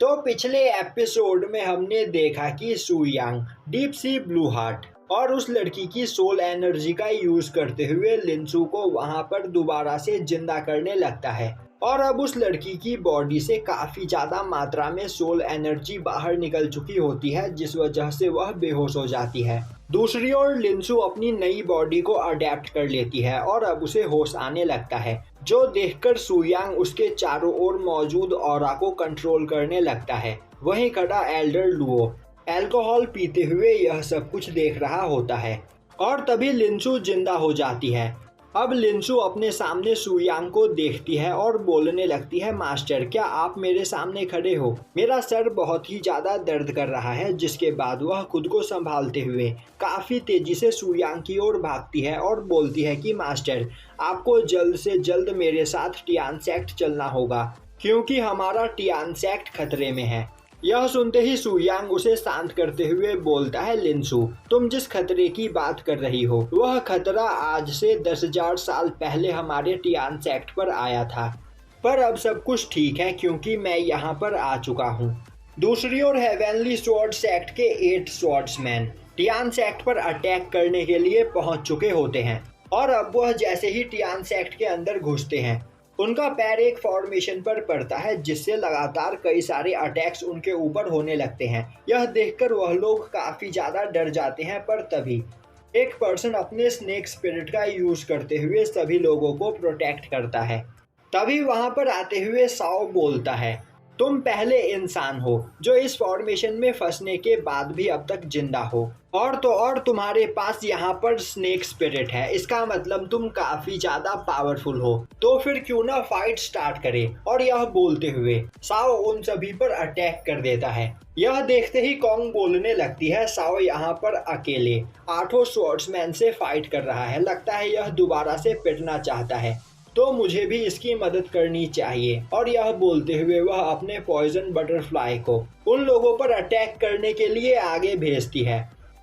तो पिछले एपिसोड में हमने देखा कि Suyang deep sea blue heart और उस लड़की की सोल एनर्जी का यूज करते हुए लिंसू को वहां पर दोबारा से जिंदा करने लगता है और अब उस लड़की की बॉडी से काफी ज्यादा मात्रा में सोल एनर्जी बाहर निकल चुकी होती है, जिस वजह से वह बेहोश हो जाती है। दूसरी ओर लिंसू अपनी नई बॉडी को अडेप्ट कर लेती है और अब उसे होश आने लगता है, जो देखकर सुयांग उसके चारों ओर मौजूद ऑरा को कंट्रोल करने लगता है। वहीं खड़ा एल्डर लुओ अल्कोहल पीते हुए यह सब कुछ देख रहा होता है और तभी लिंसू जिंदा हो जाती है। अब लिंसू अपने सामने सुयांग को देखती है और बोलने लगती है, मास्टर क्या आप मेरे सामने खड़े हो? मेरा सर बहुत ही ज्यादा दर्द कर रहा है। जिसके बाद वह खुद को संभालते हुए काफी तेजी से सुयांग की ओर भागती है और बोलती है कि मास्टर आपको जल्द से जल्द मेरे साथ टियान सेक्ट चलना होगा, क्योंकि हमारा टियान सेक्ट खतरे में है। यह सुनते ही सुयांग उसे शांत करते हुए बोलता है, लिंसू तुम जिस खतरे की बात कर रही हो वह खतरा आज से 10,000 साल पहले हमारे टियान सेक्ट पर आया था, पर अब सब कुछ ठीक है क्योंकि मैं यहाँ पर आ चुका हूँ। दूसरी ओर हेवेनली स्वॉर्ड सेक्ट के 8 स्वॉर्ड्समैन टियान सेक्ट पर अटैक करने के लिए पहुंच चुके होते हैं और अब वह जैसे ही टियान सेक्ट के अंदर घुसते हैं उनका पैर एक फॉर्मेशन पर पड़ता है, जिससे लगातार कई सारे अटैक्स उनके ऊपर होने लगते हैं। यह देखकर वह लोग काफी ज्यादा डर जाते हैं, पर तभी एक पर्सन अपने स्नेक स्पिरिट का यूज करते हुए सभी लोगों को प्रोटेक्ट करता है। तभी वहां पर आते हुए साओ बोलता है, तुम पहले इंसान हो जो इस फॉर्मेशन में फंसने के बाद भी अब तक जिंदा हो, और तो और तुम्हारे पास यहाँ पर स्नेक स्पिरिट है, इसका मतलब तुम काफी ज्यादा पावरफुल हो। तो फिर क्यों ना फाइट स्टार्ट करें। और यह बोलते हुए साओ उन सभी पर अटैक कर देता है। यह देखते ही कॉन्ग बोलने लगती है, साओ यहाँ पर अकेले 8 स्वॉर्ड्समैन से फाइट कर रहा है, लगता है यह दोबारा से पिटना चाहता है, तो मुझे भी इसकी मदद करनी चाहिए। और यह बोलते हुए वह अपने पॉइजन बटरफ्लाई को उन लोगों पर अटैक करने के लिए आगे भेजती है।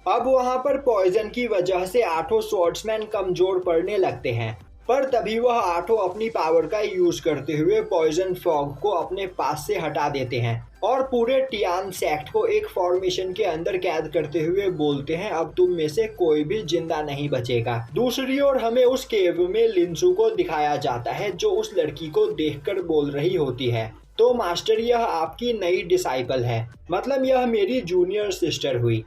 अब वहां पर पॉइजन की वजह से 8 स्वॉर्ड्समैन कमजोर पड़ने लगते हैं, पर तभी वह 8 अपनी पावर का यूज करते हुए पॉइजन फॉग को अपने पास से हटा देते हैं और पूरे टियान सेक्ट को एक फॉर्मेशन के अंदर कैद करते हुए बोलते हैं, अब तुम में से कोई भी जिंदा नहीं बचेगा। दूसरी ओर हमें उस केव में लिंसू को दिखाया जाता है, जो उस लड़की को देखकर बोल रही होती है, तो मास्टर यह आपकी नई डिसाइपल है, मतलब यह मेरी जूनियर सिस्टर हुई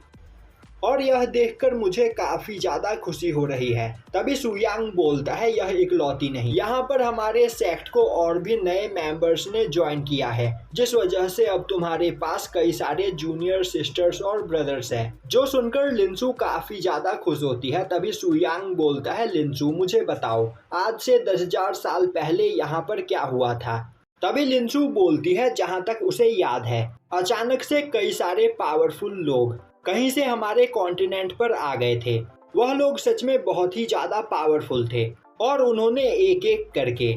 और यह देखकर मुझे काफी ज्यादा खुशी हो रही है। तभी सुयांग बोलता है, यह इकलौती नहीं, यहाँ पर हमारे सेक्ट को और भी नए मेंबर्स ने ज्वाइन किया है, जिस वजह से अब तुम्हारे पास कई सारे जूनियर सिस्टर्स और ब्रदर्स हैं। जो सुनकर लिंसू काफी ज्यादा खुश होती है। तभी सुयांग बोलता है, लिंसू मुझे बताओ आज से 10,000 साल पहले यहाँ पर क्या हुआ था। तभी लिंसू बोलती है, जहाँ तक उसे याद है अचानक से कई सारे पावरफुल लोग कहीं से हमारे कॉन्टिनेंट पर आ गए थे। वह लोग सच में बहुत ही ज्यादा पावरफुल थे और उन्होंने एक एक करके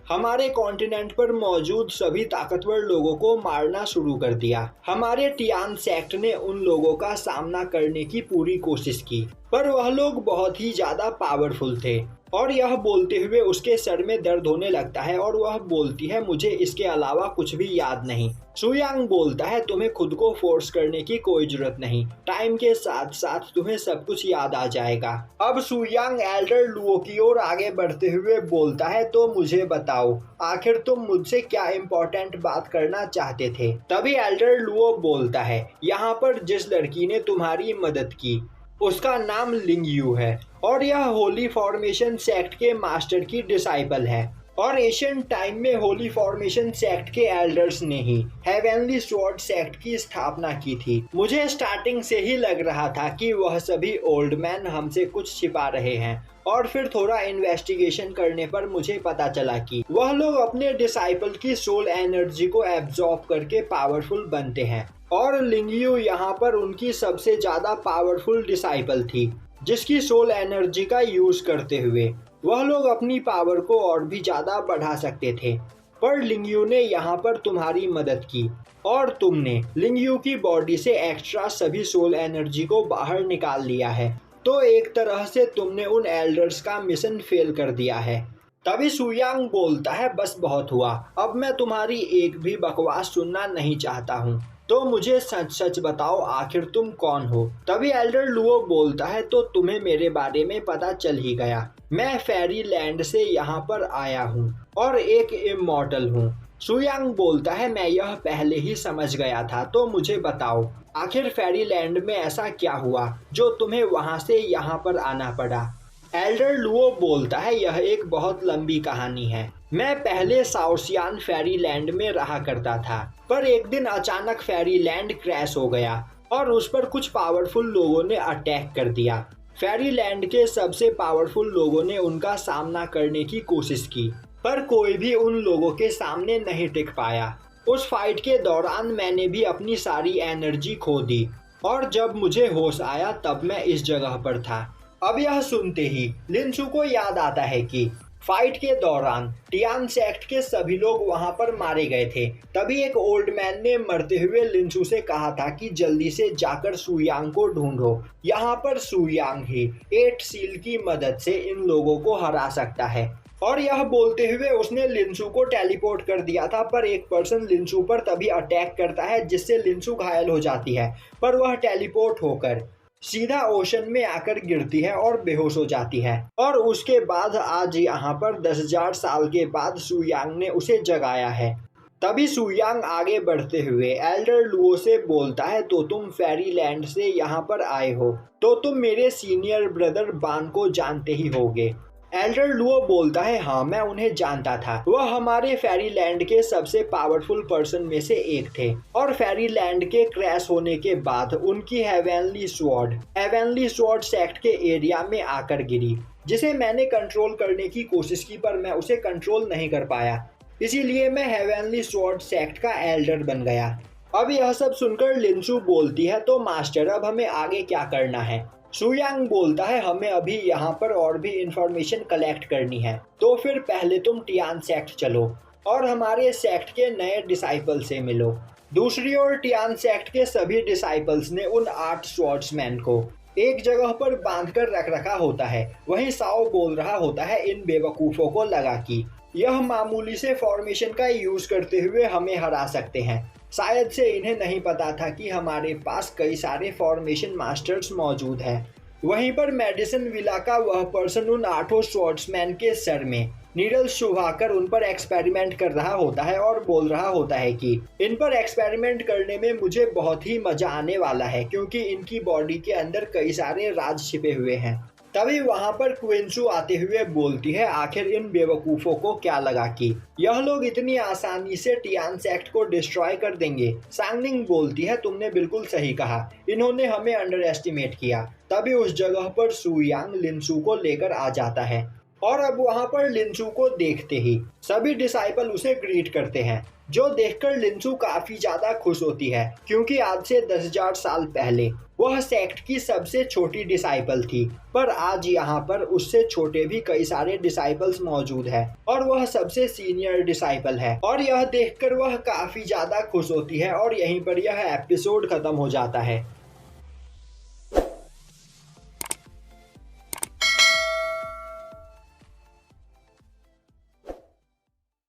हमारे कॉन्टिनेंट पर मौजूद सभी ताकतवर लोगों को मारना शुरू कर दिया। हमारे टियान सेक्ट ने उन लोगों का सामना करने की पूरी कोशिश की, पर वह लोग बहुत ही ज्यादा पावरफुल थे। और यह बोलते हुए उसके सर में दर्द होने लगता है और वह बोलती है, मुझे इसके अलावा कुछ भी याद नहीं। सुयांग बोलता है, तुम्हें खुद को फोर्स करने की कोई जरूरत नहीं, टाइम के साथ साथ तुम्हें सब कुछ याद आ जाएगा। अब सुयांग एल्डर लुओ की ओर आगे बढ़ते हुए बोलता है, तो मुझे बताओ आखिर तुम मुझसे क्या इम्पोर्टेंट बात करना चाहते थे। तभी एल्डर लुओ बोलता है, यहाँ पर जिस लड़की ने तुम्हारी मदद की उसका नाम लिंगयू है और यह होली फॉर्मेशन सेक्ट के मास्टर की डिसाइपल है, और एशियन टाइम में होली फॉर्मेशन सेक्ट के एल्डर्स ने ही हेवेनली स्वॉर्ड सेक्ट की स्थापना की थी। मुझे स्टार्टिंग से ही लग रहा था कि वह सभी ओल्ड मैन हमसे कुछ छिपा रहे हैं, और फिर थोड़ा इन्वेस्टिगेशन करने पर मुझे पता चला कि वह लोग अपने डिसाइपल की सोल एनर्जी को एब्जॉर्ब करके पावरफुल बनते हैं, और लिंगयू यहाँ पर उनकी सबसे ज्यादा पावरफुल डिसाइपल थी, जिसकी सोल एनर्जी का यूज करते हुए वह लोग अपनी पावर को और भी ज्यादा बढ़ा सकते थे। पर लिंगयू ने यहाँ पर तुम्हारी मदद की और तुमने लिंगयू की बॉडी से एक्स्ट्रा सभी सोल एनर्जी को बाहर निकाल लिया है, तो एक तरह से तुमने उन एल्डर्स का मिशन फेल कर दिया है। तभी सुयांग बोलता है, बस बहुत हुआ, अब मैं तुम्हारी एक भी बकवास सुनना नहीं चाहता हूँ। तो मुझे सच सच बताओ, आखिर तुम कौन हो? तभी एल्डर लुओ बोलता है, तो तुम्हें मेरे बारे में पता चल ही गया। मैं फेरी लैंड से यहाँ पर आया हूँ और एक इमॉर्टल हूँ। सुयांग बोलता है, मैं यह पहले ही समझ गया था, तो मुझे बताओ आखिर फेरी लैंड में ऐसा क्या हुआ जो तुम्हें वहाँ से यहाँ पर आना पड़ा? एल्डर लुओ बोलता है, यह एक बहुत लंबी कहानी है। मैं पहले साउसियान फेरी लैंड में रहा करता था, पर एक दिन अचानक फेरी लैंड क्रैश हो गया और उस पर कुछ पावरफुल लोगों ने अटैक कर दिया। फेरी लैंड के सबसे पावरफुल लोगों ने उनका सामना करने की कोशिश की, पर कोई भी उन लोगों के सामने नहीं टिक पाया। उस फाइट के दौरान मैंने भी अपनी सारी एनर्जी खो दी और जब मुझे होश आया तब मैं इस जगह पर था। अब यह सुनते ही लिंसू को याद आता है कि फाइट के दौरान टियान सेक्ट के सभी लोग वहां पर मारे गए थे। तभी एक ओल्ड मैन ने मरते हुए लिंसू से कहा था कि जल्दी से जाकर सुयांग को ढूंढो, यहाँ पर सुयांग ही 8 सील की मदद से इन लोगों को हरा सकता है। और यह बोलते हुए उसने लिंसू को टेलीपोर्ट कर दिया था, पर एक पर्सन लिंसू पर तभी अटैक करता है जिससे लिंसू घायल हो जाती है, पर वह टेलीपोर्ट होकर सीधा ओशन में आकर गिरती है और बेहोश हो जाती है। और उसके बाद आज यहाँ पर 10,000 साल के बाद सुयांग ने उसे जगाया है। तभी सुयांग आगे बढ़ते हुए एल्डर लुओ से बोलता है, तो तुम फेरी लैंड से यहाँ पर आए हो, तो तुम मेरे सीनियर ब्रदर बान को जानते ही होगे। एल्डर लुओ बोलता है, हाँ मैं उन्हें जानता था, वह हमारे फेरी लैंड के सबसे पावरफुल पर्सन में से एक थे और फेरी लैंड के क्रैश होने के बाद उनकी हेवनली स्वॉर्ड सेक्ट के एरिया में आकर गिरी, जिसे मैंने कंट्रोल करने की कोशिश की पर मैं उसे कंट्रोल नहीं कर पाया, इसीलिए मैं हेवनली स्वॉर्ड सेक्ट का एल्डर बन गया। अब यह सब सुनकर लिंसू बोलती है, तो मास्टर अब हमें आगे क्या करना है? सुयांग बोलता है, हमें अभी यहाँ पर और भी इंफॉर्मेशन कलेक्ट करनी है, तो फिर पहले तुम टियान सेक्ट चलो और हमारे सेक्ट के नए डिसाइपल से मिलो। दूसरी ओर टियान सेक्ट के सभी डिसाइपल्स ने उन 8 स्वॉर्ड्समैन को एक जगह पर बांधकर रख रखा होता है। वहीं साओ बोल रहा होता है, इन बेवकूफ़ों को लगा कि यह मामूली से फॉर्मेशन का यूज करते हुए हमें हरा सकते हैं। शायद से इन्हें नहीं पता था कि हमारे पास कई सारे फॉर्मेशन मास्टर्स मौजूद हैं। वहीं पर मेडिसिन विला का वह पर्सन उन 8 स्वॉर्ड्समैन के सर में नीडल्स शुभाकर उन पर एक्सपेरिमेंट कर रहा होता है और बोल रहा होता है कि इन पर एक्सपेरिमेंट करने में मुझे बहुत ही मजा आने वाला है, क्योंकि इनकी बॉडी के अंदर कई सारे राज छिपे हुए हैं। तभी वहां पर क्विंसू आते हुए बोलती है, आखिर इन बेवकूफ़ों को क्या लगा कि यह लोग इतनी आसानी से टियान सेक्ट को डिस्ट्रॉय कर देंगे। सांगनिंग बोलती है, तुमने बिल्कुल सही कहा, इन्होंने हमें अंडर एस्टिमेट किया। तभी उस जगह पर सुयांग लिंसू को लेकर आ जाता है और अब वहां पर लिंसू को देखते ही सभी डिसाइपल उसे ग्रीट करते हैं, जो देखकर लिंसू काफी ज्यादा खुश होती है, क्योंकि आज से 10,000 साल पहले वह सेक्ट की सबसे छोटी डिसाइपल थी, पर आज यहाँ पर उससे छोटे भी कई सारे डिसाइपल्स मौजूद है और वह सबसे सीनियर डिसाइपल है। और यह देखकर वह काफी ज्यादा खुश होती है और यहीं पर यह एपिसोड खत्म हो जाता है।